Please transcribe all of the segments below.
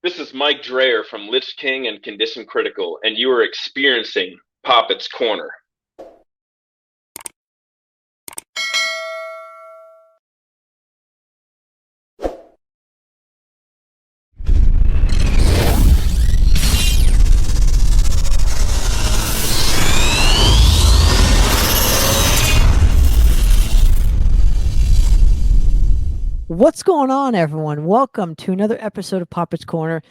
This is Mike Dreyer from Lich King and Condition Critical, and you are experiencing Poppitt's Corner. What's going on, everyone? Welcome to another episode of Poppitt's Corner.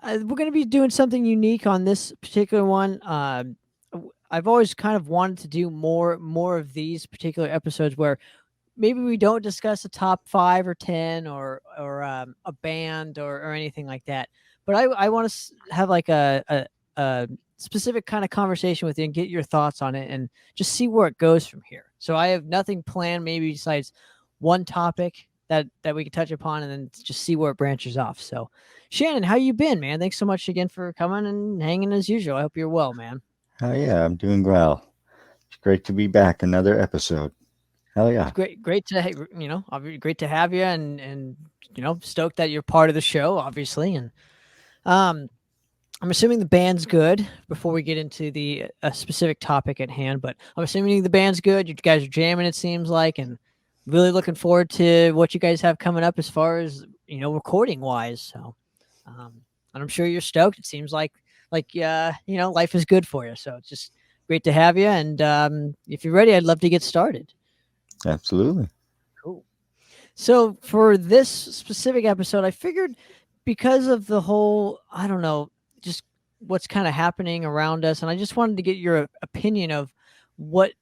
We're going to be doing something unique on this particular one. I've always kind of wanted to do more of these particular episodes where maybe we don't discuss a top 5 or 10 or a band or anything like that. But I want to have like a specific kind of conversation with you and get your thoughts on it and just see where it goes from here. So I have nothing planned, maybe besides one topic that we can touch upon and then just see where it branches off. So, Shannon, how you been, man? Thanks so much again for coming and hanging as usual. I hope you're well, man. Oh yeah, I'm doing well. It's great to be back. Another episode. Hell It's yeah. great to great to have you and stoked that you're part of the show, obviously. And um, I'm assuming the band's good before we get into the specific topic at hand. But I'm assuming the band's good. You guys are jamming, it seems like, and really looking forward to what you guys have coming up as far as recording wise. So, and I'm sure you're stoked. It seems like life is good for you. So it's just great to have you. And if you're ready, I'd love to get started. Absolutely. Cool. So for this specific episode, I figured because of the whole, I don't know, just what's kind of happening around us, and I just wanted to get your opinion of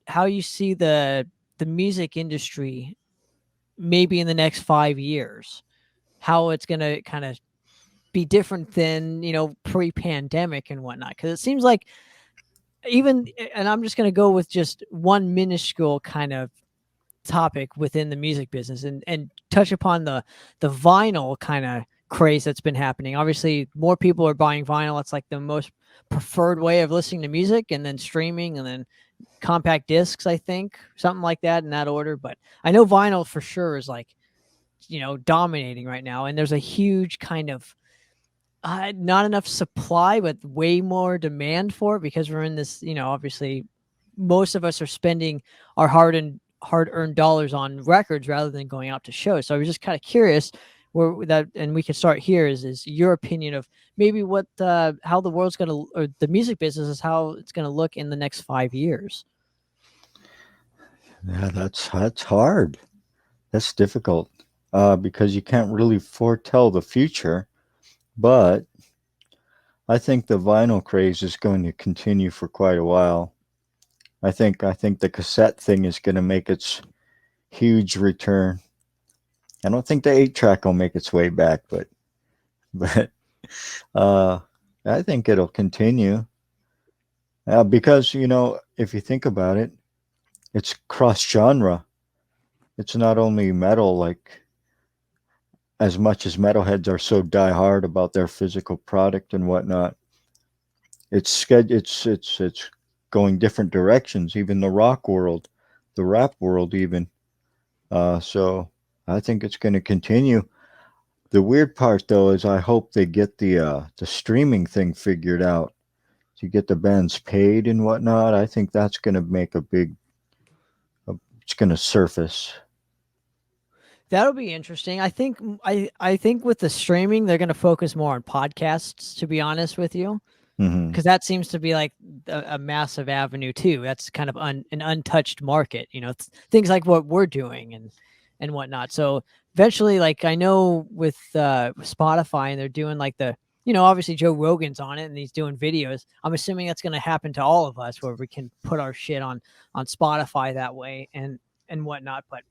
how you see the music industry maybe in the next 5 years, how it's going to kind of be different than pre-pandemic and whatnot. Because it seems like and I'm just going to go with just one minuscule kind of topic within the music business and touch upon the vinyl kind of craze that's been happening. Obviously, more people are buying vinyl. It's like the most preferred way of listening to music, and then streaming, and then compact discs, I think, something like that in that order. But I know vinyl for sure is like, dominating right now. And there's a huge kind of not enough supply, but way more demand for it because we're in this, obviously most of us are spending our hard-earned dollars on records rather than going out to shows. So I was just kind of curious where that, and we can start here is your opinion of maybe what how the world's going to, or the music business is, how it's going to look in the next 5 years. Yeah, that's hard. That's difficult. Because you can't really foretell the future. But I think the vinyl craze is going to continue for quite a while. I think the cassette thing is going to make its huge return. I don't think the 8 track will make its way back, but uh, I think it'll continue. Because if you think about it, it's cross genre. It's not only metal, like as much as metalheads are so diehard about their physical product and whatnot. It's going different directions. Even the rock world, the rap world, even. So I think it's going to continue. The weird part, though, is I hope they get the streaming thing figured out to get the bands paid and whatnot. I think that's going to make a big. It's going to surface. That'll be interesting. I think with the streaming, they're going to focus more on podcasts, to be honest with you, Hmm. because that seems to be like a massive avenue too. That's kind of an untouched market, things like what we're doing and whatnot. So eventually, like I know with Spotify, and they're doing like obviously Joe Rogan's on it and he's doing videos. I'm assuming that's going to happen to all of us, where we can put our shit on Spotify that way and whatnot. But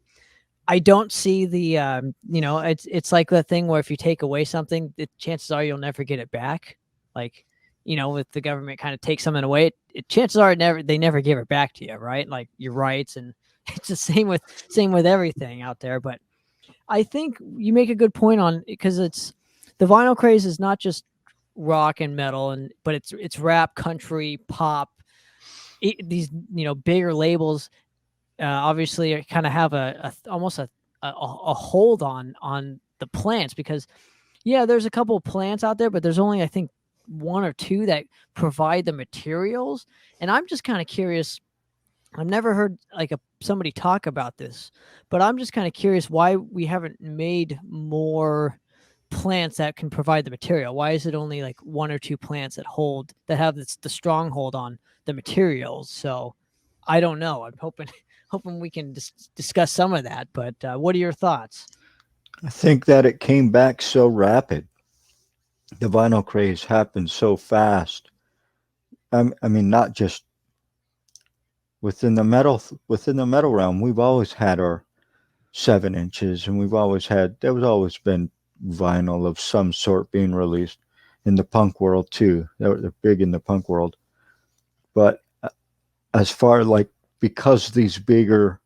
I don't see the it's like the thing where if you take away something, the chances are you'll never get it back. Like, with the government kind of takes something away, chances are they never give it back to you, right? Like your rights, and it's the same with everything out there. But I think you make a good point on, because it's the vinyl craze is not just rock and metal, but it's rap, country, pop. These bigger labels obviously kind of have almost a hold on the plants, because Yeah, there's a couple of plants out there, but there's only I think one or two that provide the materials. And I'm just kind of curious. I've never heard like somebody talk about this, but I'm just kind of curious why we haven't made more plants that can provide the material. Why is it only like one or two plants that have the stronghold on the materials? So I don't know. I'm hoping hoping we can discuss some of that. But what are your thoughts? I think that it came back so rapid. The vinyl craze happened so fast. I mean, not just within the metal realm. We've always had our 7 inches, and there was always been vinyl of some sort being released in the punk world too. They're big in the punk world, but as far like because these bigger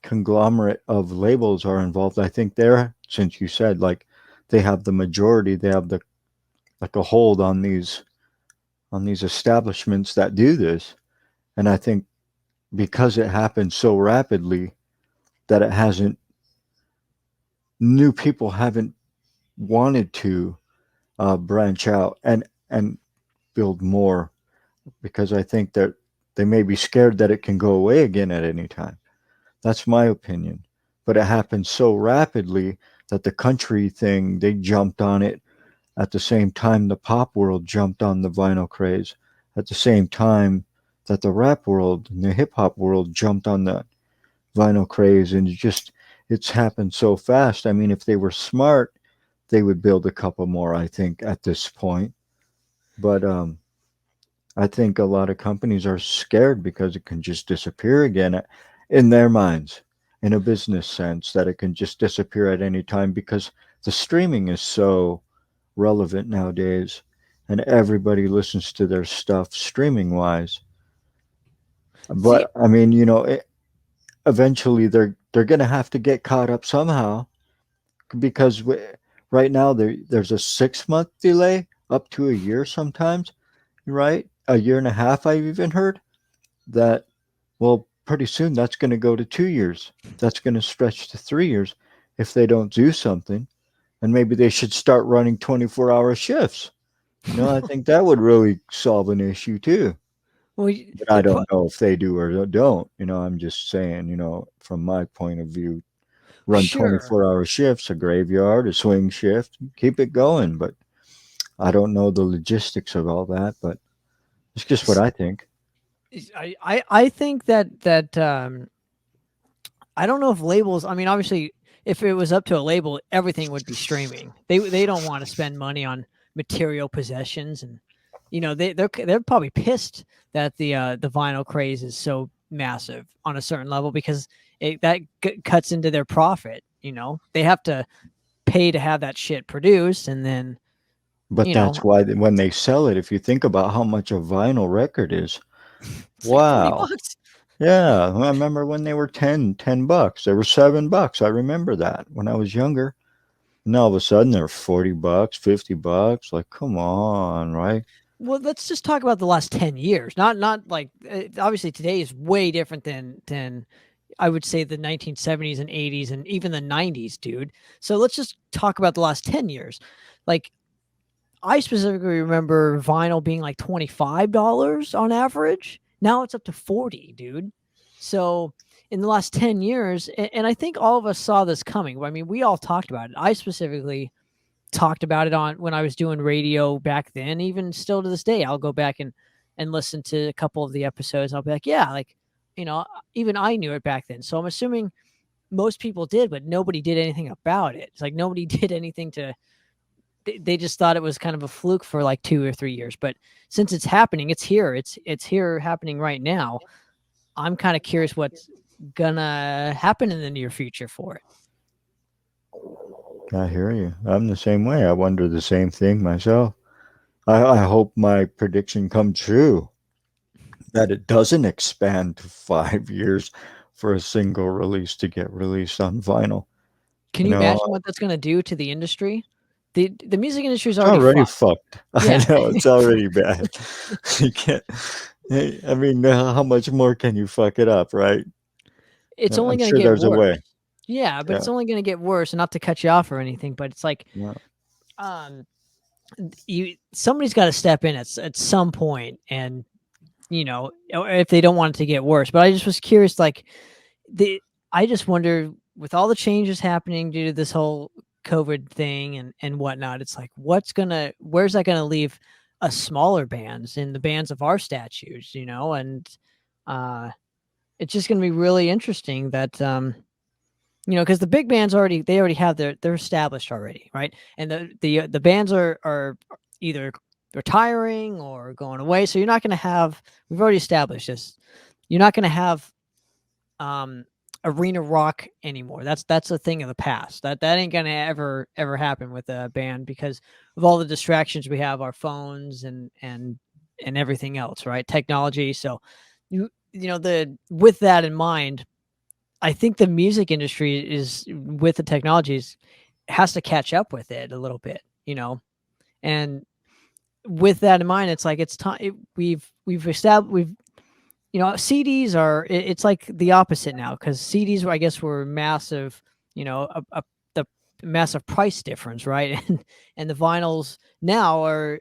conglomerate of labels are involved, I think they're since you said like they have the majority, they have the like a hold on these establishments that do this, and I think because it happened so rapidly that it hasn't new people haven't wanted to branch out and build more because I think that they may be scared that it can go away again at any time. That's my opinion. But it happened so rapidly that the country thing, they jumped on it at the same time the pop world jumped on the vinyl craze, at the same time that the rap world and the hip hop world jumped on the vinyl craze. And it's happened so fast. I mean, if they were smart, they would build a couple more, I think, at this point. But I think a lot of companies are scared because it can just disappear again in their minds, in a business sense, that it can just disappear at any time because the streaming is so relevant nowadays and everybody listens to their stuff streaming wise. See, But I mean, you know, eventually they're going to have to get caught up somehow because right now there's a 6 month delay up to a year sometimes, right? A year and a half, I've even heard that. Well, pretty soon that's going to go to 2 years. That's going to stretch to 3 years if they don't do something. And maybe they should start running 24-hour shifts. You know, I think that would really solve an issue too. well, But I the pro- don't know if they do or don't. You know, I'm just saying, you know, from my point of view, run sure. 24-hour shifts, a graveyard, a swing shift, keep it going. But I don't know the logistics of all that, but it's just what I think. I think that I don't know if labels. I mean, obviously, if it was up to a label, everything would be streaming. They don't want to spend money on material possessions, and they're probably pissed that the vinyl craze is so massive on a certain level because that cuts into their profit. They have to pay to have that shit produced, and then But you know that's why when they sell it, if you think about how much a vinyl record is, it's like 40 wow. bucks. Yeah, I remember when they were 10 bucks. They were $7. I remember that when I was younger. And all of a sudden they're 40 bucks, 50 bucks. Like, come on, right? Well, let's just talk about the last 10 years. Not like obviously today is way different than I would say the 1970s and 80s and even the 90s, dude. So let's just talk about the last 10 years. Like I specifically remember vinyl being like $25 on average. Now it's up to 40, dude. So in the last 10 years, and I think all of us saw this coming. I mean, we all talked about it. I specifically talked about it on when I was doing radio back then. Even still to this day, I'll go back and listen to a couple of the episodes. I'll be like, yeah, like, even I knew it back then. So I'm assuming most people did, but nobody did anything about it. It's like nobody did anything to they just thought it was kind of a fluke for like 2 or 3 years. But since it's happening, it's here. It's here happening right now. I'm kind of curious what's gonna happen in the near future for it. I hear you. I'm the same way. I wonder the same thing myself. I hope my prediction come true that it doesn't expand to 5 years for a single release to get released on vinyl. Can You you know, imagine what that's gonna do to the industry? The music industry is it's already already fucked. fucked. I Yeah, know it's already bad. You can't. I mean, how much more can you fuck it up, right? it's only I'm gonna sure get there's a worse. way. Yeah, but Yeah. it's only gonna get worse. And not to cut you off or anything, but it's like Yeah. um, somebody's got to step in at some point, and if they don't want it to get worse. But I just was curious, like the I just wonder with all the changes happening due to this whole COVID thing and whatnot. It's like, where's that gonna leave us smaller bands in the bands of our statues, and uh, it's just gonna be really interesting that because the big bands already have they're established already, right? And the bands are either retiring or going away. So you're not going to have. We've already established this. You're not going to have um, arena rock anymore. That's a thing of the past. That ain't going to ever happen with a band because of all the distractions we have, our phones and everything else, right? Technology. So the with that in mind, I think the music industry is with the technologies has to catch up with it a little bit, and with that in mind, it's like it's time we've established CDs it's like the opposite now because CDs I guess were massive, the massive price difference, right? And the vinyls now are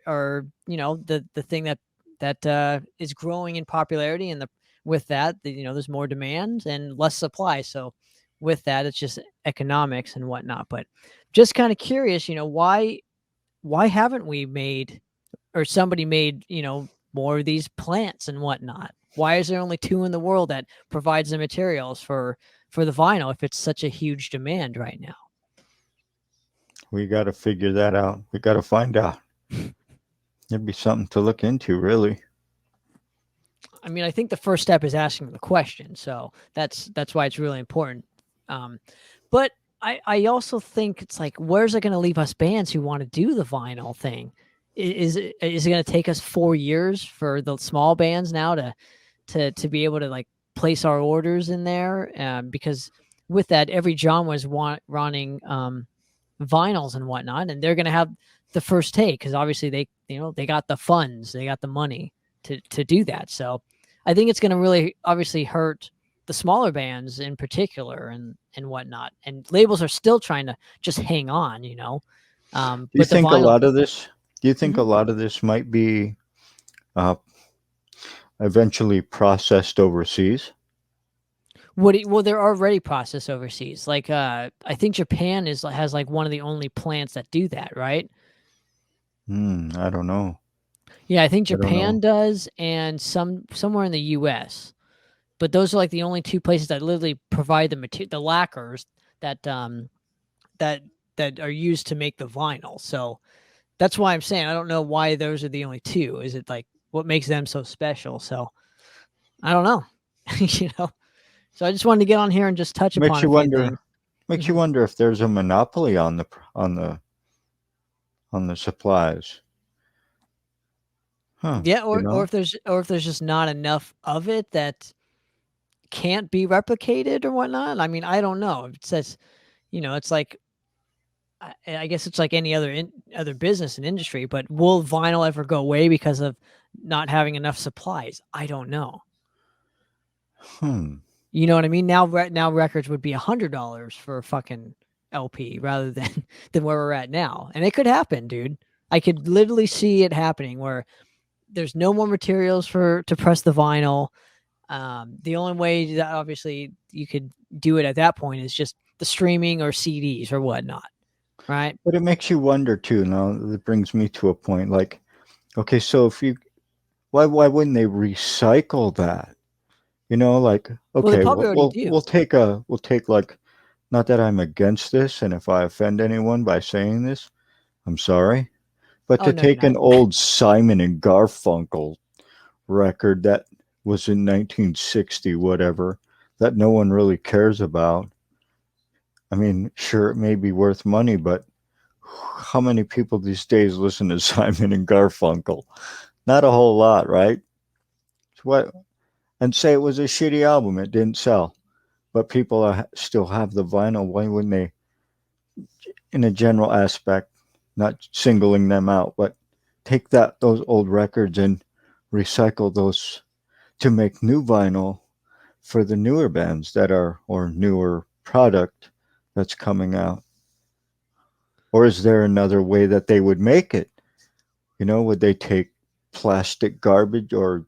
the thing that is growing in popularity, and with that there's more demand and less supply. So with that, it's just economics and whatnot. But just kind of curious, why haven't we made or somebody made more of these plants and whatnot? Why is there only two in the world that provides the materials for the vinyl if it's such a huge demand right now? We got to figure that out. We got to find out. It'd be something to look into, really. I mean, I think the first step is asking the question, so that's why it's really important. Um, but I also think it's like, where's it going to leave us bands who want to do the vinyl thing? Is it going to take us 4 years for the small bands now to be able to like place our orders in there? Because with that, every genre is running vinyls and whatnot, and they're going to have the first take because obviously they got the funds, they got the money to do that. So I think it's going to really obviously hurt the smaller bands in particular and whatnot. And labels are still trying to just hang on, Do you but the think a vinyl. lot of this? Do you think a Mhm. lot of this might be uh, eventually processed overseas? Well, they're already processed overseas. Like, I think Japan has like one of the only plants that do that, right? I don't know. Yeah, I think I don't Japan know. does, and somewhere in the U.S. But those are like the only two places that literally provide the lacquers that that that are used to make the vinyl. So that's why I'm saying I don't know why those are the only two. Is it like what makes them so special? So I don't know, you know. So I just wanted to get on here and just touch Makes upon a you few things. wonder. Makes you Mhm. wonder if there's a monopoly on the supplies. Huh? Yeah, You or know? if there's just not enough of it that can't be replicated or whatnot. I mean, I don't know. It says, it's like I guess it's like any other business and industry, but will vinyl ever go away because of not having enough supplies? I don't know. Hmm. You know what I mean? Now records would be $100 for a fucking LP rather than than where we're at now, and it could happen, dude. I could literally see it happening where there's no more materials for to press the vinyl. The only way that obviously you could do it at that point is just the streaming or CDs or whatnot, right? But it makes you wonder too. Now that brings me to a point. Like, okay, so if you, why wouldn't they recycle that? Like, Well, they okay, probably we'll already we'll, do. we'll take a we'll take like, not that I'm against this, and if I offend anyone by saying this, I'm sorry. But Oh to no, you're take not. an old Simon and Garfunkel record that was in 1960, whatever, that no one really cares about. I mean, sure, it may be worth money, but how many people these days listen to Simon and Garfunkel? Not a whole lot, right? What and say it was a shitty album, it didn't sell, but people still have the vinyl. Why wouldn't they, in a general aspect, not singling them out, but take those old records and recycle those to make new vinyl for the newer bands that are or newer product that's coming out. Or is there another way that they would make it? Would they take plastic garbage or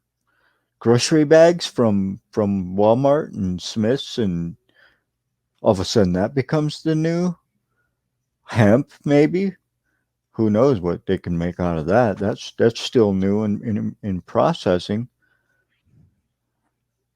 grocery bags from Walmart and Smith's, and all of a sudden that becomes the new hemp? Maybe, who knows what they can make out of that? That's still new in processing.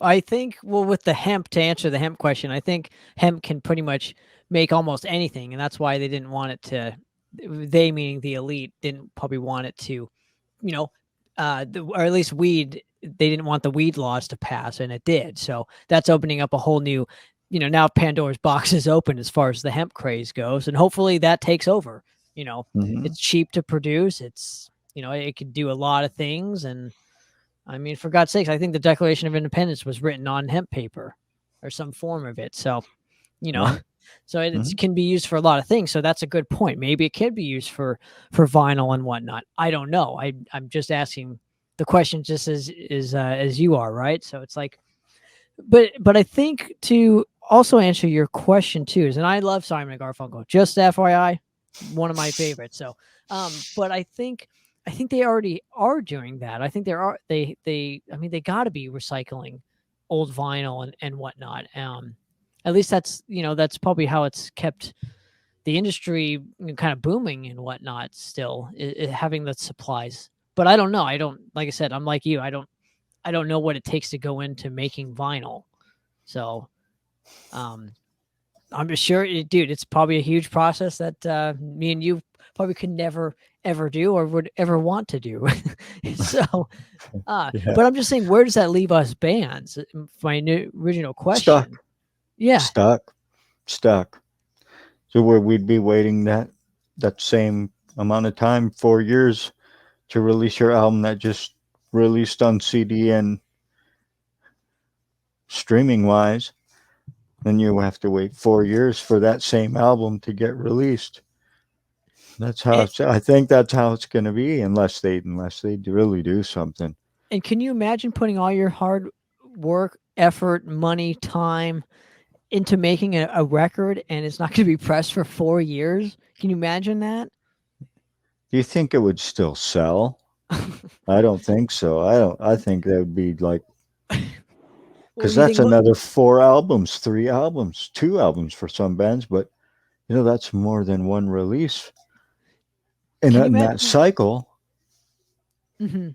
I think, well, with the hemp, to answer the hemp question, I think hemp can pretty much make almost anything, and that's why they didn't want it to. They, meaning the elite, didn't probably want it to, you know, or at least weed. They didn't want the weed laws to pass, and it did. So that's opening up a whole new, now Pandora's box is open as far as the hemp craze goes, and hopefully that takes over. Hmm. It's cheap to produce. It can do a lot of things, and I mean, for God's sakes, I think the Declaration of Independence was written on hemp paper or some form of it. So, you know, Right. so it Hmm. can be used for a lot of things. So that's a good point. Maybe it can be used for vinyl and whatnot. I don't know. I'm just asking the question, just as you are, right? So it's like, but I think to also answer your question too is, and I love Simon and Garfunkel. Just FYI, one of my favorites. So, but I think they already are doing that. I think there are I mean they got to be recycling old vinyl and whatnot. At least that's probably how it's kept the industry kind of booming and whatnot. Still, having the supplies. But I don't know. I don't like I said. I'm like you. I don't know what it takes to go into making vinyl. So, um, I'm just sure, dude, it's probably a huge process that me and you probably could never ever do or would ever want to do. So, Yeah. but I'm just saying, where does that leave us bands? My original question. Stuck, Yeah, stuck, stuck. So where we'd be waiting that same amount of time, 4 years, to release your album that just released on CD and streaming wise, then you have to wait 4 years for that same album to get released. That's how and, I think that's how it's going to be, unless they really do something. and can you imagine putting all your hard work, effort, money, time into making a record and it's not going to be pressed for 4 years? Can you imagine that? Do you think it would still sell? I don't think so. I don't. I think that would be like, Well, because you that's think another 4 albums, 3 albums, 2 albums for some bands, but that's more than one release in, can you in that imagine? cycle. Mhm.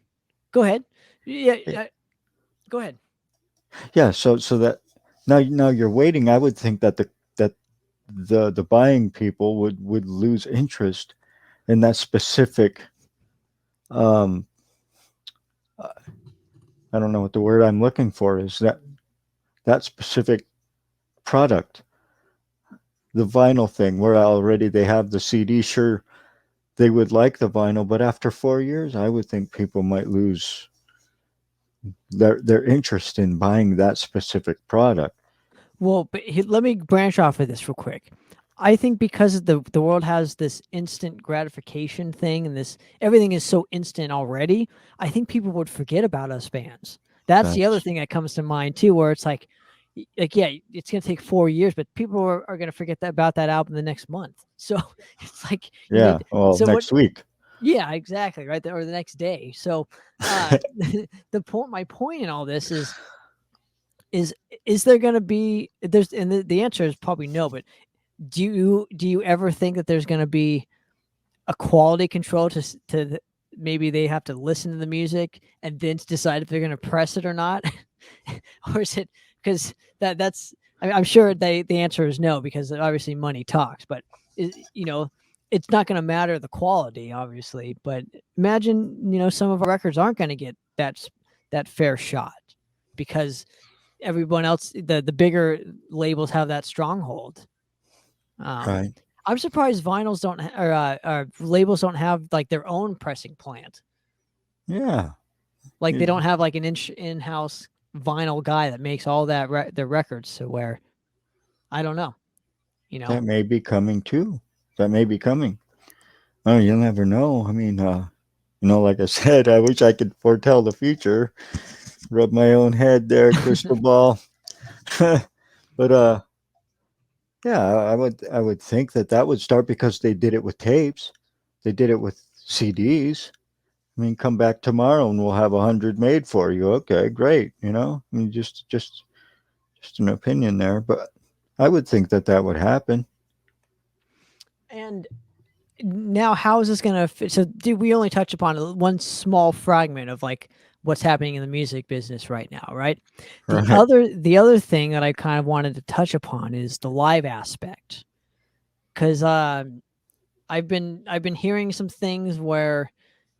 Go ahead. Yeah, Eh, go ahead. Yeah. So that now you're waiting. I would think that the buying people would lose interest in that specific. Um, I don't know what the word I'm looking for is. That specific product, the vinyl thing, where already they have the CD. Sure, they would like the vinyl, but after 4 years, I would think people might lose their interest in buying that specific product. Well, but let me branch off of this real quick. I think because the world has this instant gratification thing and this everything is so instant already, I think people would forget about us bands. That's the other That's thing that comes to mind too, where it's like yeah, it's gonna take 4 years, but people are gonna forget about that album the next month. So it's like yeah. Well, so what next week, yeah, exactly, right, or the next day. So uh my point in all this is is there going to be there's and the answer is probably no, but do you ever think that there's going to be a quality control maybe they have to listen to the music and then decide if they're going to press it or not? Or is it because that's I'm sure the answer is no, because obviously money talks, but you know it's not going to matter the quality, obviously, but imagine some of our records aren't going to get that fair shot because everyone else, the bigger labels have that stronghold. Um, right? I'm surprised vinyls don't or labels don't have like their own pressing plant. Yeah. Like they You- don't have like an in-house vinyl guy that makes all that their records. So where I don't know, you know. that may be coming too. That may be coming. Oh, you'll never know. I mean, like I said, I wish I could foretell the future. Rub my own head there, crystal ball. But Yeah, I would think that that would start because they did it with tapes. They did it with CDs. I mean, come back tomorrow and we'll have 100 made for you. Okay, great. I mean, just an opinion there, but I would think that that would happen. And now, how is this going to fit? So, did we only touch upon one small fragment of like what's happening in the music business right now, right? Right. The other thing that I kind of wanted to touch upon is the live aspect, because I've been hearing some things where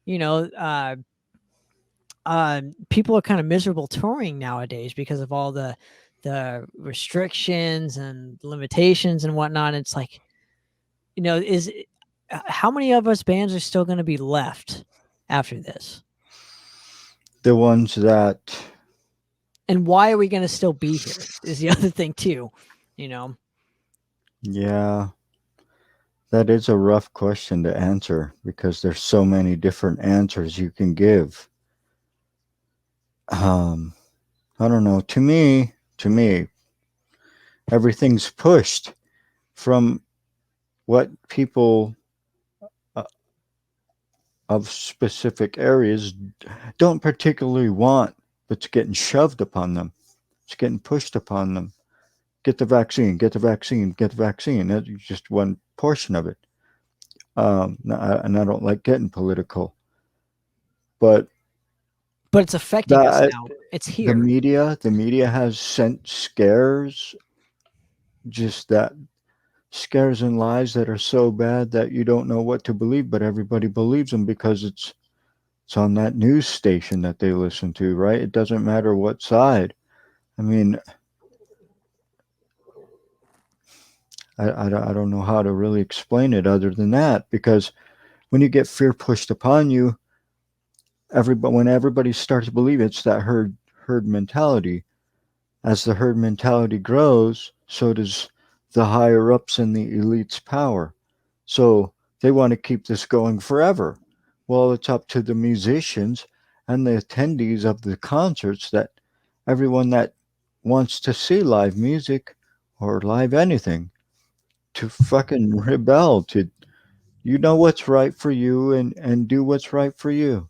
you know people are kind of miserable touring nowadays because of all the restrictions and limitations and whatnot. It's like, is how many of us bands are still going to be left after this? The ones that, And why are we going to still be here? Is the other thing too, you know. yeah, that is a rough question to answer because there's so many different answers you can give. Um, I don't know. To me, everything's pushed from what people uh, of specific areas don't particularly want, but it's getting shoved upon them. It's getting pushed upon them. Get the vaccine, get the vaccine, get the vaccine. That's just one portion of it. And I don't like getting political, but But it's affecting us that now. It's the here. media has sent scares, just that scares and lies that are so bad that you don't know what to believe, but everybody believes them because it's on that news station that they listen to, right? It doesn't matter what side. I mean, I don't know how to really explain it other than that because when you get fear pushed upon you, when everybody starts to believe it's that herd mentality. As the herd mentality grows, so does the higher ups and the elites' power. So they want to keep this going forever. Well, it's up to the musicians and the attendees of the concerts that everyone that wants to see live music or live anything to fucking rebel, to what's right for you and do what's right for you.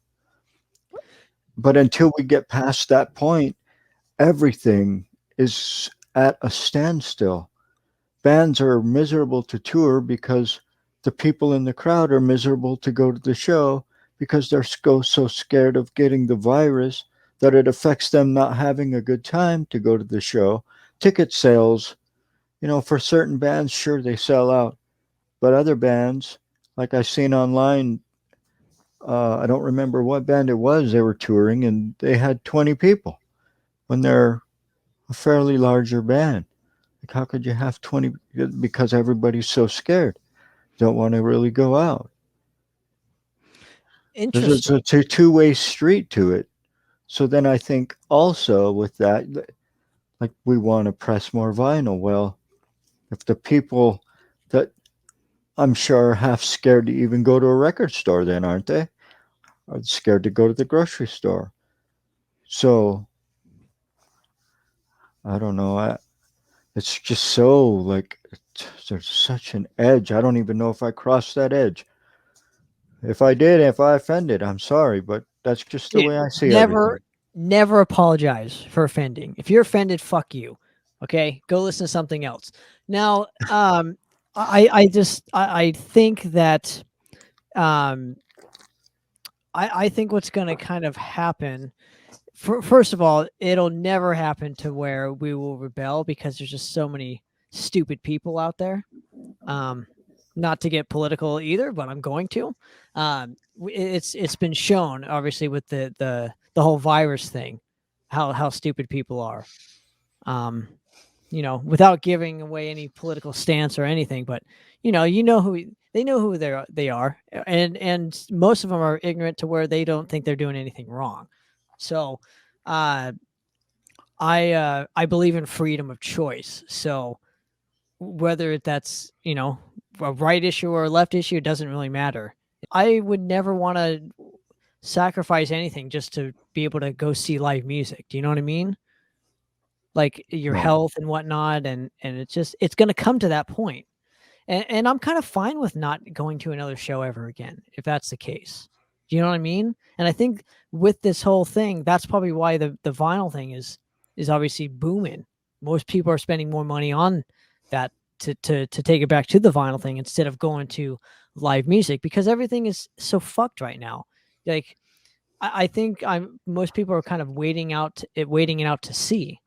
But until we get past that point, everything is at a standstill. Bands are miserable to tour because the people in the crowd are miserable to go to the show because they're so scared of getting the virus that it affects them not having a good time to go to the show. Ticket sales, for certain bands, sure, they sell out. But other bands, like I seen online, I don't remember what band it was they were touring, and they had 20 people when they're a fairly larger band. Like, how could you have 20? Because everybody's so scared, don't want to really go out. There's Interesting. a two-way street to it. So then I think also with that, like we want to press more vinyl. Well, if the people that I'm sure are half scared to even go to a record store, then aren't they? Are scared to go to the grocery store. So I don't know. It's just so like there's such an edge. I don't even know if I crossed that edge. If I did, if I offended, I'm sorry, but that's just the Dude, way I see never everything. never apologize for offending. If you're offended, fuck you. Okay? Go listen to something else. Now, I think that um I think what's going to kind of happen, first of all, it'll never happen to where we will rebel because there's just so many stupid people out there. Um, not to get political either, but I'm going to. It's been shown, obviously, with the whole virus thing, how stupid people are. Um, without giving away any political stance or anything, but who they know who they are, and most of them are ignorant to where they don't think they're doing anything wrong. So, uh, I believe in freedom of choice. So whether that's a right issue or a left issue, it doesn't really matter. I would never want to sacrifice anything just to be able to go see live music. Do you know what I mean? like your Right. health and whatnot, and it's going to come to that point. And I'm kind of fine with not going to another show ever again if that's the case. Do you know what I mean? And I think with this whole thing, that's probably why the vinyl thing is obviously booming. Most people are spending more money on that to take it back to the vinyl thing instead of going to live music because everything is so fucked right now. Like I think I'm most people are kind of waiting it out to see.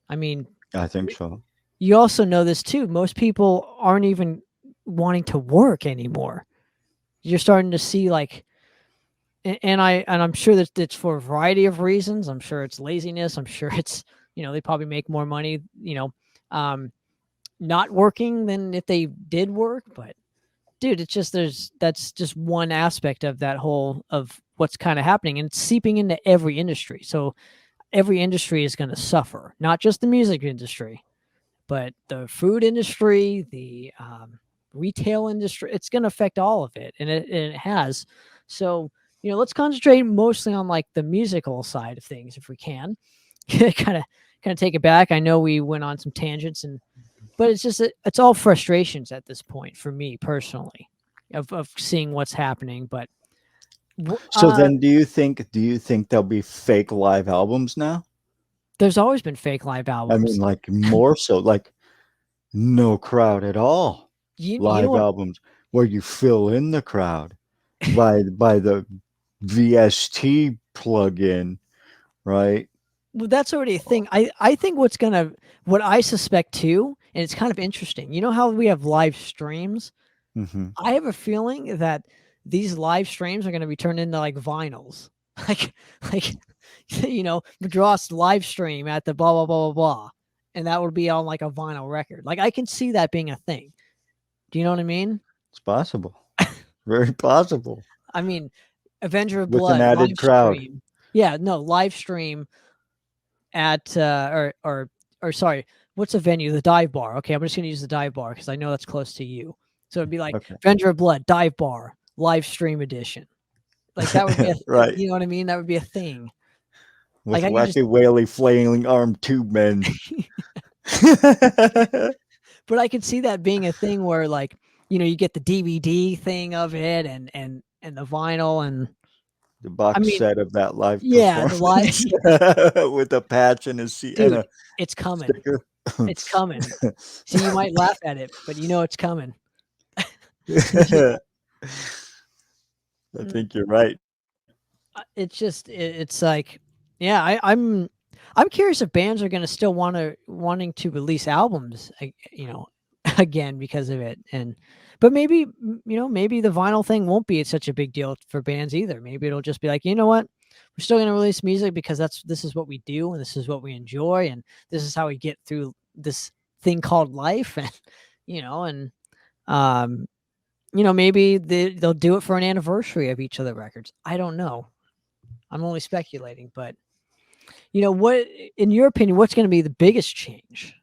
I mean, I think so. you also know this too. Most people aren't even wanting to work anymore. You're starting to see like, and I'm sure that it's for a variety of reasons. I'm sure it's laziness. I'm sure it's they probably make more money um, not working than if they did work. But dude, it's just that's just one aspect of that whole of what's kind of happening, and it's seeping into every industry. So every industry is going to suffer, not just the music industry but the food industry, the retail industry, it's going to affect all of it, and it has. So let's concentrate mostly on like the musical side of things if we can. kind of take it back. I know we went on some tangents, but it's just it's all frustrations at this point for me personally, of seeing what's happening. But So then, do you think there'll be fake live albums now? there's always been fake live I mean, albums. like more so, like no crowd at all. You know Live what? albums where you fill in the crowd by the VST plug-in, right? Well, that's already a thing. I think what I suspect too, and it's kind of interesting. You know how we have live streams? Hmm. I have a feeling that these live streams are going to be turned into like vinyls, like like Madras live stream at the blah blah blah blah blah, and that would be on like a vinyl record. Like I can see that being a thing. Do you know what I mean? It's possible, very possible, I mean, Avenger of with an Blood added live crowd. stream. Yeah, no live stream at or sorry, what's a venue? The dive bar. Okay, I'm just gonna use the dive bar because I know that's close to you. So it'd be like Okay, Avenger of Blood dive bar live stream edition. Like that would be right. you know what I mean? That would be a thing. With Like I could just wacky, whaley, flailing arm tube men. but I could see that being a thing where like you get the DVD thing of it and the vinyl and The I box mean set of that live yeah the live performance with a patch and a seat and dude a it's coming sticker. it's coming. See you might laugh at it but it's coming. I think you're right. It's just it's like yeah I'm curious if bands are going to still wanting to release albums again because of it and but maybe maybe the vinyl thing won't be such a big deal for bands either. Maybe it'll just be like you know what, we're still going to release music because this is what we do and this is what we enjoy and this is how we get through this thing called life and and um maybe they'll do it for an anniversary of each of the records. I don't know. I'm only speculating, but what, in your opinion, what's going to be the biggest change?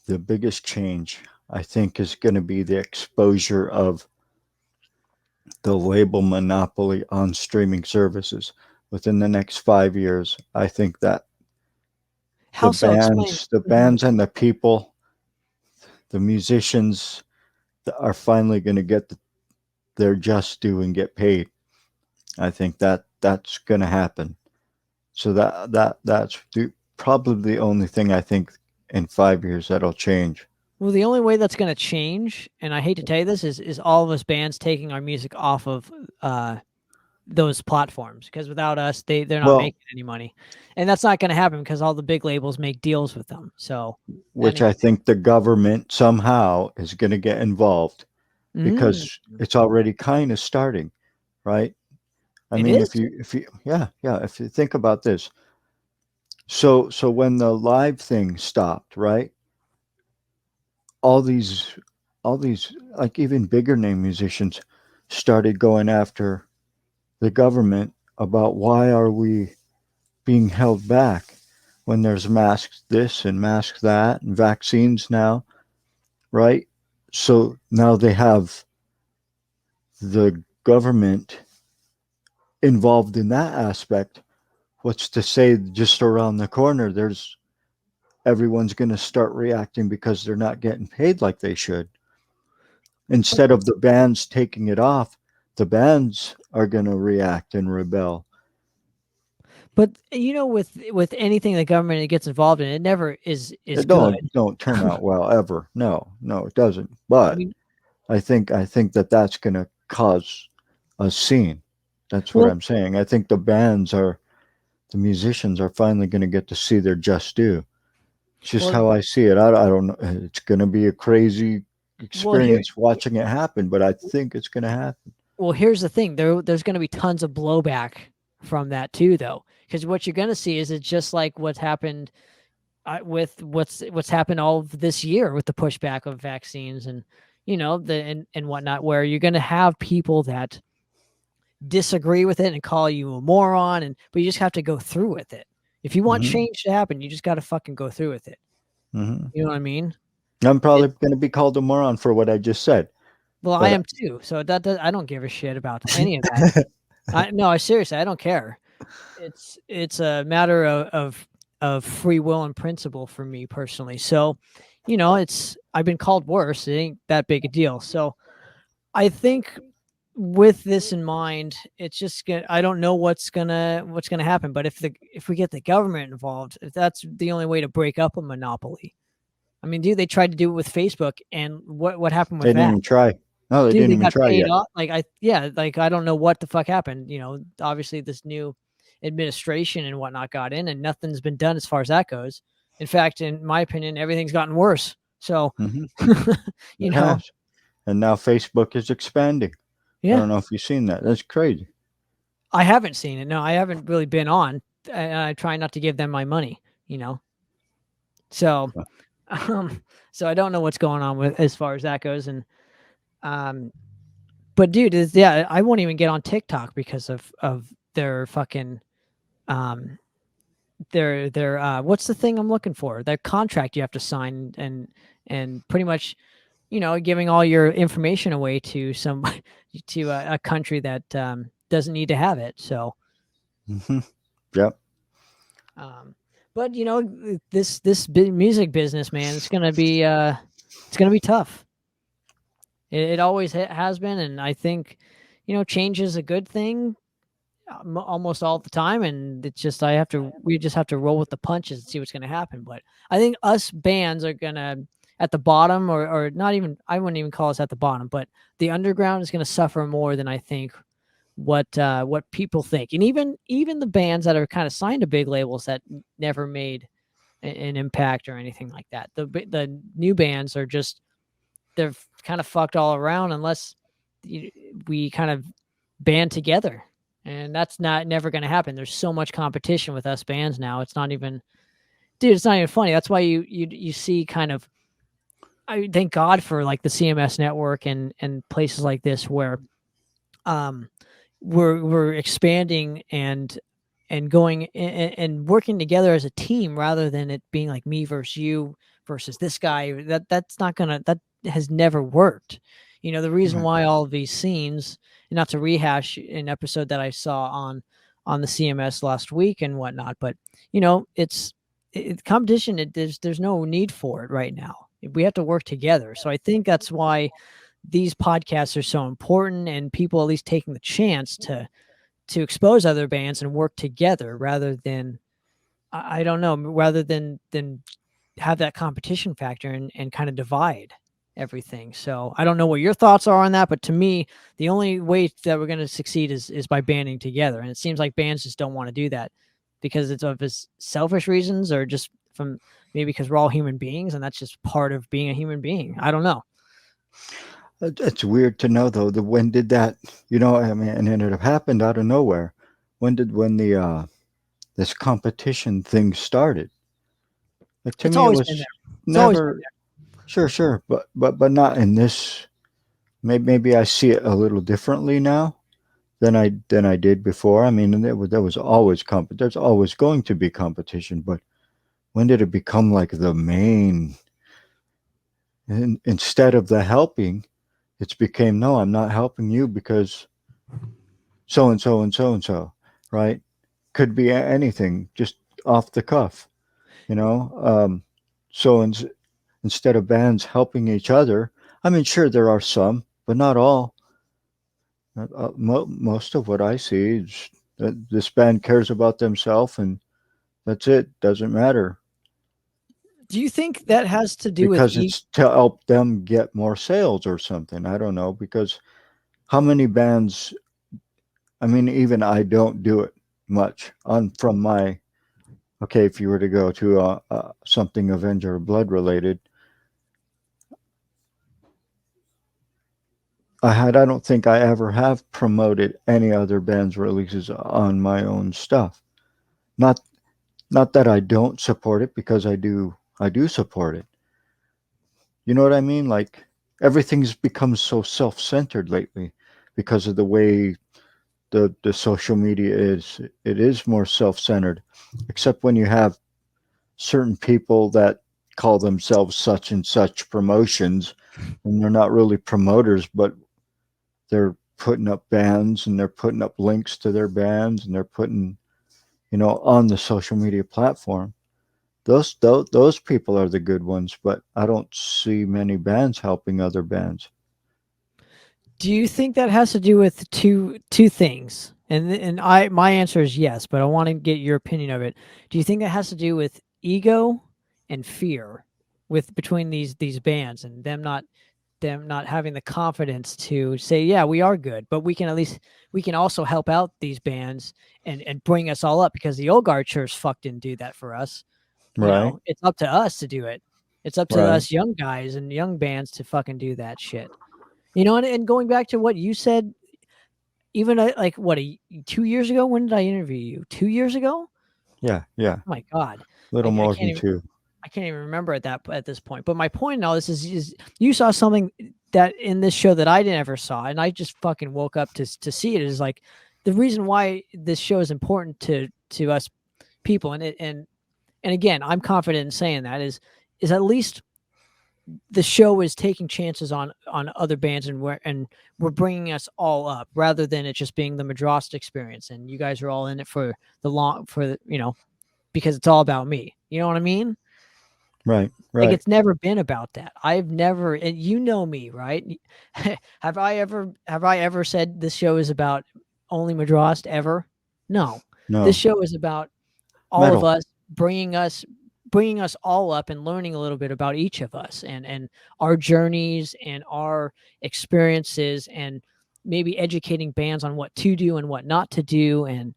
The biggest change, I think, is going to be the exposure of the label monopoly on streaming services. Within the next 5 years, I think that the How so? Explain. bands, the Mhm. bands and the people, the musicians that are finally going to get their just due and get paid. I think that's going to happen. So that's probably the only thing I think in 5 years that'll change. Well, the only way that's going to change, and I hate to tell you this, is all of us bands taking our music off of those platforms because without us, they're not Well, making any money, and that's not going to happen because all the big labels make deals with them. So that which ain't. I think the government somehow is going to get involved Mm, because it's already kind of starting, right? I it mean, is. if you yeah, if you think about this, so when the live thing stopped, right? All these all these like even bigger name musicians started going after the government about why are we being held back when there's masks this and masks that and vaccines now, right? So now they have the government involved in that aspect what's to say just around the corner there's everyone's going to start reacting because they're not getting paid like they should. Instead of the bands taking it off, the bands are going to react and rebel. But with anything the government gets involved in, it never is It good. don't turn out well ever. No, no, it doesn't. I But mean, I think that that's going to cause a scene. That's what well, I'm saying. I think the musicians are finally going to get to see their just due. It's just well, how I see it. I don't know. It's going to be a crazy well. Here, experience watching it happen, but I think it's going to happen. well, here's the thing. There's going to be tons of blowback from that too, though, because what you're going to see is it's just like what's happened with what's happened all of this year with the pushback of vaccines and and whatnot, where you're going to have people that disagree with it and call you a moron, but you just have to go through with it. If you want Hmm. change to happen, you just got to fucking go through with it. Hmm. You know what I mean? I'm It, probably going to be called a moron for what I just said, well, I but am too. So I don't give a shit about any of that. I seriously, I don't care. It's a matter of free will and principle for me personally. So, it's I've been called worse. It ain't that big a deal. So I think with this in mind, it's just I don't know what's gonna happen. But if we get the government involved, if that's the only way to break up a monopoly, I mean, dude, they tried to do it with Facebook, and what happened they with didn't that? even try. No, they Dude, didn't they even got try paid yet. off. Like I don't know what the fuck happened. Obviously this new administration and whatnot got in, and nothing's been done as far as that goes. In fact, in my opinion, everything's gotten worse. So, Hmm. you It know, has, and now Facebook is expanding. I yeah, don't know if you've seen that. That's crazy. I haven't seen it. No, I haven't really been on. I try not to give them my money. You know, so, um, so I don't know what's going on with as far as that goes, and um, but dude, yeah, I won't even get on TikTok because of their fucking um their what's the thing I'm looking for? Their contract you have to sign and pretty much, giving all your information away to some to a country that doesn't need to have it. So, Hmm. Yep. um, but this music business, man, it's gonna be tough. It always has been, and I think change is a good thing almost all the time, and it's just we just have to roll with the punches and see what's going to happen. But I think us bands are gonna at the bottom, or not even, I wouldn't even call us at the bottom, but the underground is going to suffer more than I think what people think. And even the bands that are kind of signed to big labels that never made an impact or anything like that, the new bands are just, they're kind of fucked all around unless we kind of band together, and that's not never going to happen. There's so much competition with us bands now. It's not even, dude. It's not even funny. That's why you see kind of. I thank God for like the CMS network and places like this where, um, we're expanding and going and working together as a team rather than it being like me versus you versus this guy. That has never worked. The reason Right. why all of these scenes, and not to rehash an episode that I saw on the CMS last week and whatnot, but competition. There's no need for it right now. We have to work together. So I think that's why these podcasts are so important, and people at least taking the chance to expose other bands and work together rather than, I don't know, rather than have that competition factor and kind of divide everything. So I don't know what your thoughts are on that, but to me, the only way that we're going to succeed is by banding together. And it seems like bands just don't want to do that because it's of his selfish reasons, or just from maybe because we're all human beings and that's just part of being a human being. I don't know. It's weird to know though. When did that? I mean, and it happened out of nowhere. When the this competition thing started? Like to It's me, it always been there. was It's always been never. Sure, sure, but not in this. Maybe I see it a little differently now than I did before. I mean, there was always there's always going to be competition, but when did it become like the main? Instead of the helping, it's became no, I'm not helping you because so and so and so and so, right? could be anything, just off the cuff, you know. So instead of bands helping each other, I mean, sure there are some, but not all. Most of what I see is that this band cares about themselves, and that's it. Doesn't matter Do you think that has to do with because it's to help them get more sales or something. I don't know because how many bands? I mean, even I don't do it much on from my. Okay, if you were to go to something Avenger Blood related, I don't think I ever have promoted any other band's releases on my own stuff. Not not that I don't support it because I do support it. You know what I mean? Like everything's become so self-centered lately because of the way the social media is. It is more self-centered, except when you have certain people that call themselves such and such promotions, and they're not really promoters, but they're putting up bands and they're putting up links to their bands and they're putting, on the social media platform. Those people are the good ones, but I don't see many bands helping other bands. Do you think that has to do with two things? And my answer is yes, but I want to get your opinion of it. Do you think that has to do with ego and fear with between these bands and them not having the confidence to say, yeah, we are good, but we can also help out these bands and bring us all up because the old guard sure as fuck didn't do that for us. Right, It's up to us to do it. It's up to right. us young guys and young bands to fucking do that shit. And going back to what you said, even like what 2 years ago, when did I interview you? 2 years ago? Yeah, yeah. Oh my god, Little I more can't than even. two. I can't even remember at this point. But my point in all this is you saw something that in this show that I never saw, and I just fucking woke up to see it. Is like the reason why this show is important to us people, and again, I'm confident in saying that is at least the show is taking chances on other bands and we're bringing us all up rather than it just being the Madrost experience and you guys are all in it for the long for the, because it's all about me. You know what I mean? Right, Like right. it's never been about that. I've never, and you know me, right? Have I ever said this show is about only Madrost ever? No. This No. show is about all of Metal. us bringing us all up and learning a little bit about each of us and our journeys and our experiences and maybe educating bands on what to do and what not to do and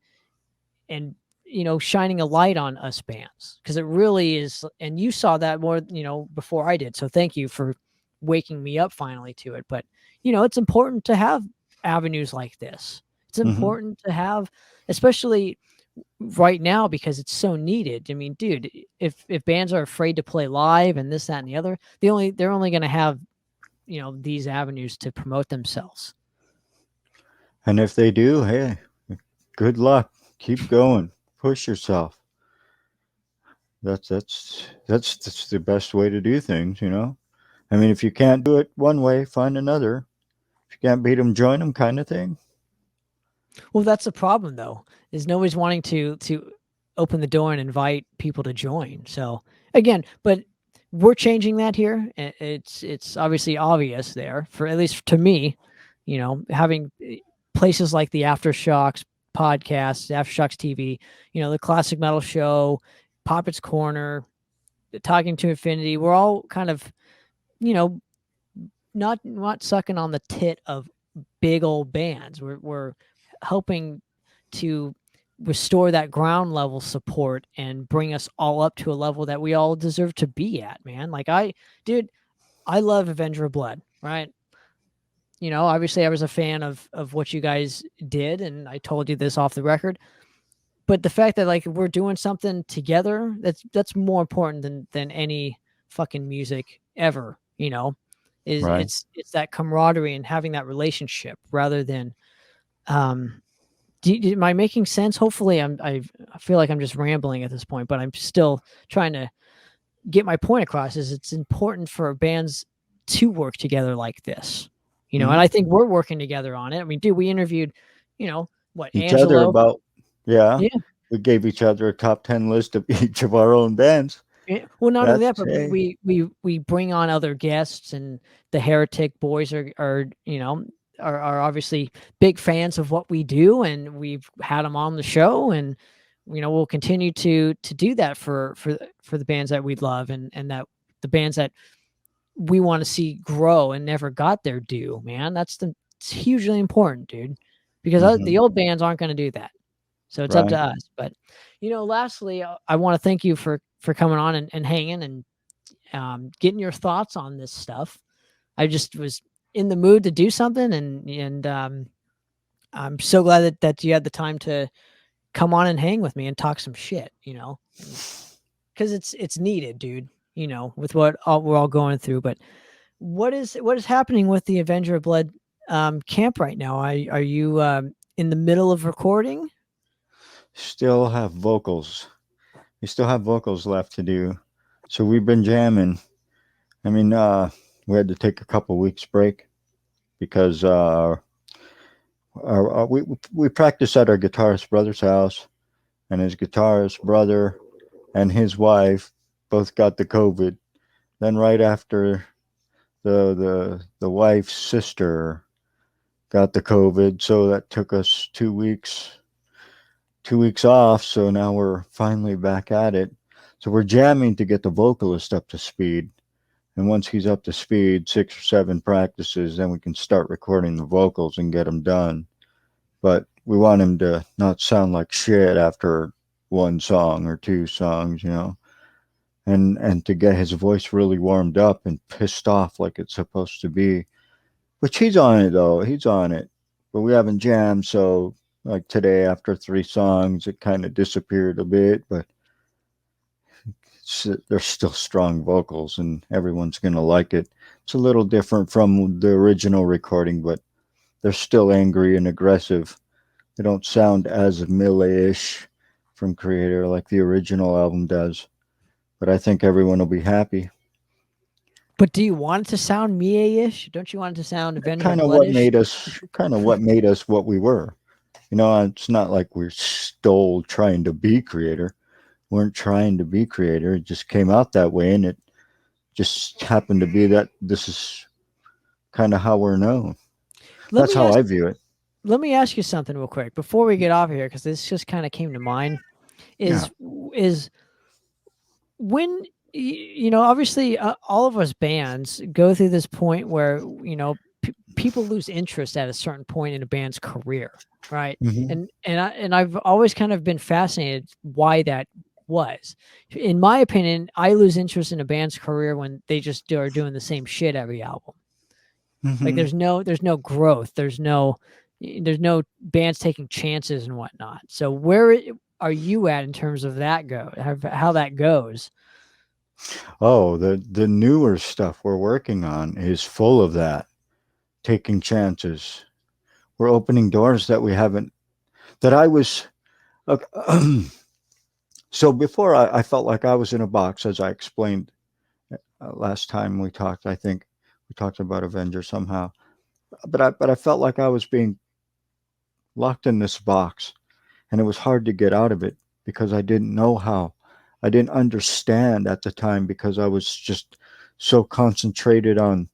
shining a light on us bands because it really is. And you saw that more before I did, so thank you for waking me up finally to it. But it's important to have avenues like this. It's Hmm. important to have, especially right now, because it's so needed. I mean, dude, if bands are afraid to play live and this, that, and the other, they're only going to have these avenues to promote themselves. And if they do, hey, good luck. Keep going. Push yourself. That's the best way to do things. I mean, if you can't do it one way, find another. If you can't beat them, join them, kind of thing. Well, that's the problem though, is nobody's wanting to open the door and invite people to join. So again, but we're changing that here. It's obviously obvious there for at least to me, having places like the Aftershocks podcast, Aftershocks TV, the Classic Metal Show, Poppitt's Corner, Talking to Infinity. We're all kind of, you know, not sucking on the tit of big old bands. We're helping to restore that ground level support and bring us all up to a level that we all deserve to be at, man. Like dude, I love Avenger of Blood, right? Obviously I was a fan of what you guys did, and I told you this off the record. But the fact that like we're doing something together, that's more important than any fucking music ever, is Right. it's that camaraderie and having that relationship rather than um am I making sense? Hopefully I feel like I'm just rambling at this point, but I'm still trying to get my point across. Is it's important for bands to work together like this, and Hmm. I think we're working together on it. I mean, dude, we interviewed, what, Each other Angelo? about, yeah. Yeah. we gave each other a top 10 list of each of our own bands. Well, not only That's that, but hey. we bring on other guests, and the Heretic boys are are obviously big fans of what we do, and we've had them on the show, and we'll continue to do that for the bands that we love, and that the bands that we want to see grow and never got their due. Man, it's hugely important, dude, because Hmm. the old bands aren't going to do that. So it's up to Right. us. But lastly, I want to thank you for coming on and hanging and getting your thoughts on this stuff. I just was in the mood to do something, and I'm so glad that you had the time to come on and hang with me and talk some shit. Because it's needed, dude. With we're all going through. But what is happening with the Avenger of Blood camp right now? Are you in the middle of recording? Still have vocals. We still have vocals left to do. So we've been jamming. I mean, we had to take a couple weeks break because we practiced at our guitarist brother's house, and his guitarist brother and his wife both got the COVID. Then right after the wife's sister got the COVID, so that took us 2 weeks off. So now we're finally back at it. So we're jamming to get the vocalist up to speed. And once he's up to speed, 6 or 7 practices, then we can start recording the vocals and get them done. But we want him to not sound like shit after one song or 2 songs. And to get his voice really warmed up and pissed off like it's supposed to be. Which he's on it though. He's on it. But we haven't jammed, so like today after 3 songs it kind of disappeared a bit, but there's still strong vocals and everyone's going to like it. It's a little different from the original recording, but they're still angry and aggressive. They don't sound as melee-ish from Creator like the original album does, but I think everyone will be happy. But do you want it to sound Mie-ish? Don't you want it to sound Avenger Kind of of what Blood-ish? made us what we were. It's not like we're stole trying to be Creator. We weren't trying to be Creator. It just came out that way, and it just happened to be that this is kind of how we're known. Let That's me how ask I view it. let me ask you something real quick before we get off here, because this just kind of came to mind. Yeah. Is when obviously all of us bands go through this point where people lose interest at a certain point in a band's career, right? Hmm. And I've always kind of been fascinated why that was. In my opinion, I lose interest in a band's career when they just are doing the same shit every album. Like Hmm. there's no growth, there's no bands taking chances and whatnot. So where are you at in terms of that how that goes? Oh, the newer stuff we're working on is full of that, taking chances. We're opening doors that we haven't. That I was. Okay, so before I felt like I was in a box, as I explained last time we talked. I think we talked about Avenger somehow, but I felt like I was being locked in this box, and it was hard to get out of it because I didn't know how. I didn't understand at the time because I was just so concentrated on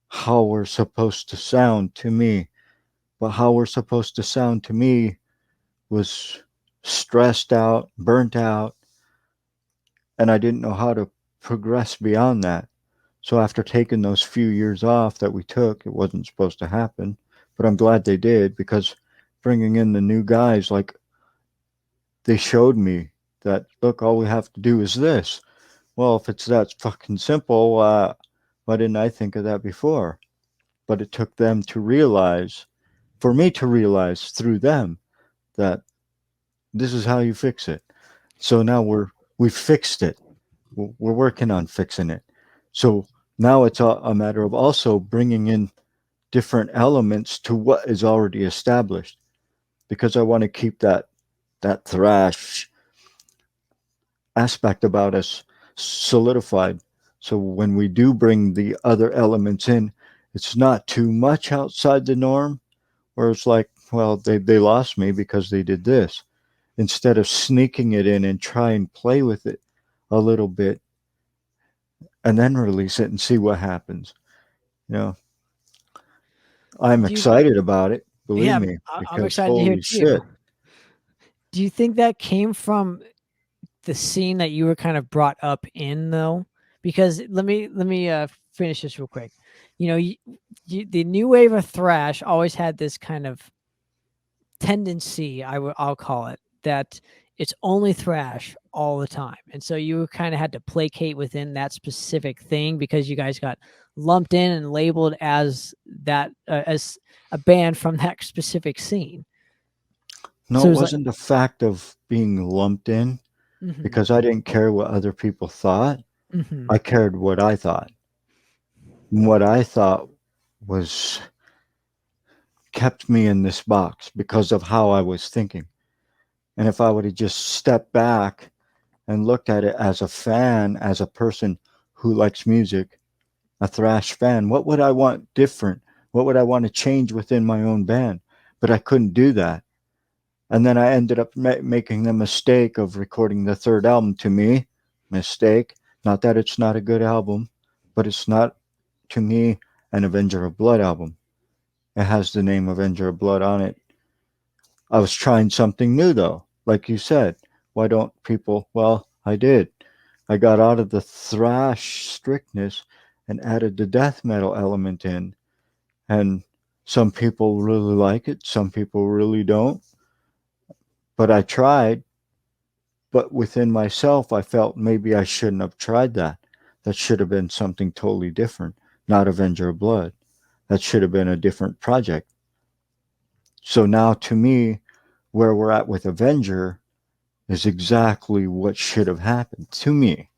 how we're supposed to sound to me. But how we're supposed to sound to me was stressed out, burnt out, and I didn't know how to progress beyond that. So after taking those few years off that we took, it wasn't supposed to happen, but I'm glad they did because bringing in the new guys, like they showed me that look, all we have to do is this. Well, if it's that fucking simple, why didn't I think of that before? But it took them to realize, for me to realize through them that this is how you fix it. So now we fixed it. We're working on fixing it. So now it's a matter of also bringing in different elements to what is already established because I want to keep that thrash aspect about us solidified. So when we do bring the other elements in, it's not too much outside the norm where it's like, well, they lost me because they did this. instead of sneaking it in and try and play with it a little bit and then release it and see what happens. You know, I'm Do you, excited about it, believe yeah, me, I'm because excited to hear holy too. shit. Do you think that came from the scene that you were kind of brought up in though? Because let me finish this real quick. You know, the new wave of thrash always had this kind of tendency, I'll call it, that it's only thrash all the time. And so you kind of had to placate within that specific thing because you guys got lumped in and labeled as that as a band from that specific scene. No, So it it was like, wasn't the fact of being lumped in mm-hmm, because I didn't care what other people thought. mm-hmm. I cared what I thought. And what I thought was kept me in this box because of how I was thinking. And if I would have just stepped back and looked at it as a fan, as a person who likes music, a thrash fan, what would I want different? What would I want to change within my own band? But I couldn't do that. And then I ended up making the mistake of recording the third album. To me, mistake. Not that it's not a good album, but it's not, to me, an Avenger of Blood album. It has the name Avenger of Blood on it. I was trying something new though. Like you said, why don't people? Well, I did. I got out of the thrash strictness and added the death metal element in. And some people really like it, some people really don't. But I tried, but within myself, I felt maybe I shouldn't have tried that. That should have been something totally different, not Avenger of Blood. That should have been a different project. So now to me, where we're at with Avenger is exactly what should have happened to me.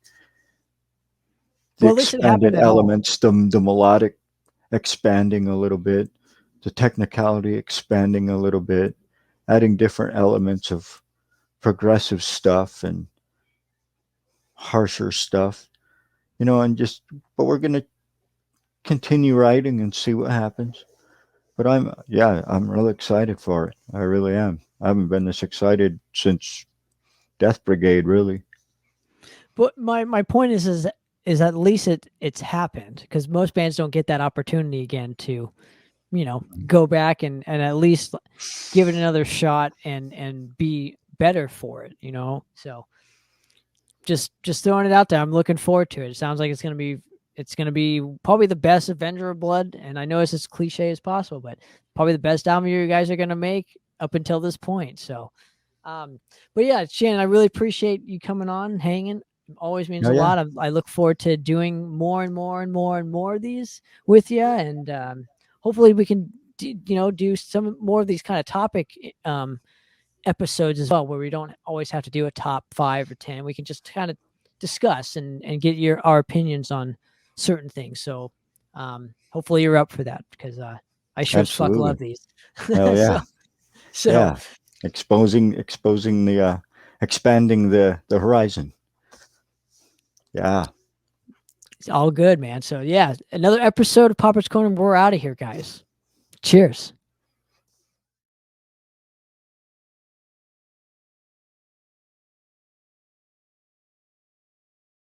The Well, at least it happened expanded at all. elements, the melodic expanding a little bit, the technicality expanding a little bit, adding different elements of progressive stuff and harsher stuff, and just, but we're going to continue writing and see what happens. But I'm really excited for it. I really am. I haven't been this excited since Death Brigade, really. But my point is at least it's happened because most bands don't get that opportunity again to go back and at least give it another shot and be better for it. So just throwing it out there. I'm looking forward to it. It sounds like it's gonna be probably the best Avenger of Blood, and I know it's as cliche as possible, but probably the best album you guys are gonna make up until this point. So, um, but yeah, Shannon, I really appreciate you coming on, hanging. It always means Oh a yeah, lot. I look forward to doing more and more and more and more of these with you, and hopefully we can do some more of these kind of topic episodes as well, where we don't always have to do a top 5 or 10. We can just kind of discuss and get our opinions on certain things. So hopefully you're up for that because I sure as fuck absolutely. love these. Hell so yeah, so yeah. Exposing the, expanding the horizon. Yeah. it's all good, man. So yeah, another episode of Poppitt's Corner. We're out of here, guys. Cheers.